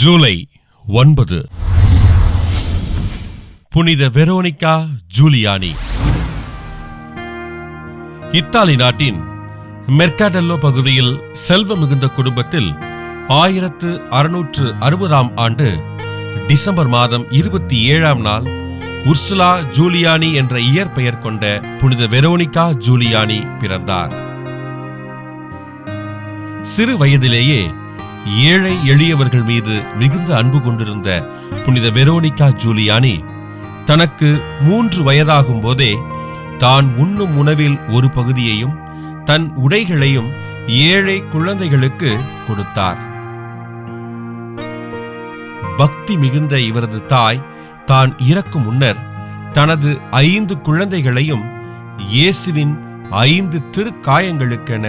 ஜூலை 9. புனித Veronica ஜூலியானி. Italy நாட்டின் மெர்காடெல்லோ பகுதியில் செல்வ மிகுந்த குடும்பத்தில் 1660 ஆண்டு டிசம்பர் மாதம் 27 நாள் உர்சுலா ஜூலியானி என்ற இயற்பெயர் கொண்ட புனித வெரோனிகா ஜூலியானி பிறந்தார். சிறு வயதிலேயே ஏழை எளியவர்கள் மீது மிகுந்த அன்பு கொண்டிருந்த புனித வெரோனிகா ஜூலியானி தனக்கு 3 வயதாகும் போதே தான் உண்ணும் உணவில் ஒரு பகுதியையும் தன் உடைகளையும் ஏழை குழந்தைகளுக்கு கொடுத்தார். பக்தி மிகுந்த இவரது தாய் தான் இறக்கும் முன்னர் தனது 5 குழந்தைகளையும் இயேசுவின் 5 திருக்காயங்களுக்கென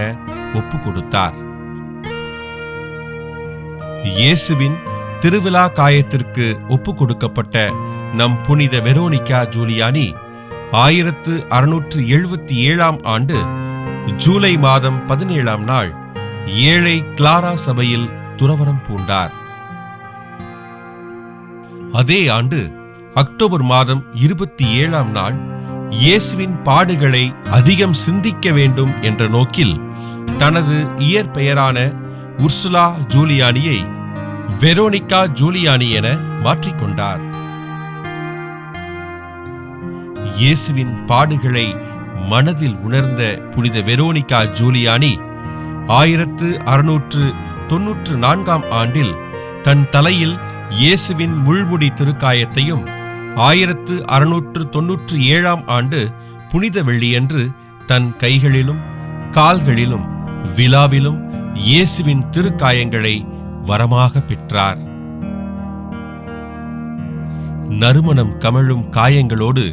ஒப்பு கொடுத்தார். இயேசுவின் திருவிழா காயத்திற்கு ஒப்பு கொடுக்கப்பட்ட நம் புனித வெரோனிகா ஜூலியானி 1677 ஆண்டு ஜூலை மாதம் 17 நாள் ஏழை கிளாரா சபையில் துறவறம் பூண்டார். அதே ஆண்டு அக்டோபர் மாதம் 27 நாள் இயேசுவின் பாடுகளை அதிகம் சிந்திக்க வேண்டும் என்ற நோக்கில் தனது இயற்பெயரான உர்சுலா ஜூலியானியை வெரோனிகா ஜூலியானி என மாற்றிக்கொண்டார். இயேசுவின் பாடுகளை மனதில் உணர்ந்த புனித வெரோனிகா ஜூலியானி 1694 ஆண்டில் தன் தலையில் இயேசுவின் முள்முடி திருக்காயத்தையும் 1697 ஆண்டு புனித வெள்ளியன்று தன் கைகளிலும் கால்களிலும் விலாவிலும் இயேசுவின் திருக்காயங்களை வரமாக பெற்றார். நறுமணம் கமழும் காயங்களோடு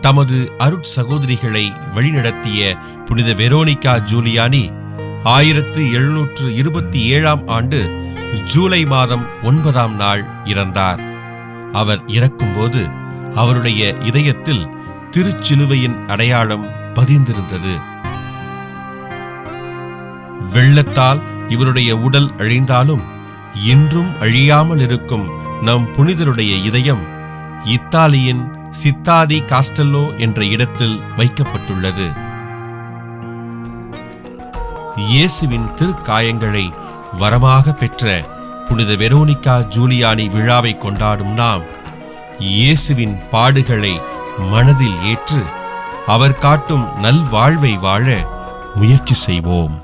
தமது அருட்சகோதரிகளை வழிநடத்திய புனித வெரோனிகா ஜூலியானி 1727 ஆண்டு ஜூலை மாதம் 9 நாள் இறந்தார். அவர் இறக்கும்போது அவருடைய இதயத்தில் திருச்சிலுவையின் அடையாளம் பதிந்திருந்தது. வெள்ளத்தால் இவருடைய உடல் அழிந்தாலும் இன்றும் அழியாமல் இருக்கும் நம் புனிதருடைய இதயம் இத்தாலியின் சித்தா டி காஸ்டெல்லோ என்ற இடத்தில் வைக்கப்பட்டுள்ளது. இயேசுவின் திருக்காயங்களை வரமாக பெற்ற புனித வெரோனிகா ஜூலியானி விழாவை கொண்டாடும் நாம் இயேசுவின் பாடுகளை மனதில் ஏற்று அவர் காட்டும் நல்வாழ்வை வாழ முயற்சி செய்வோம்.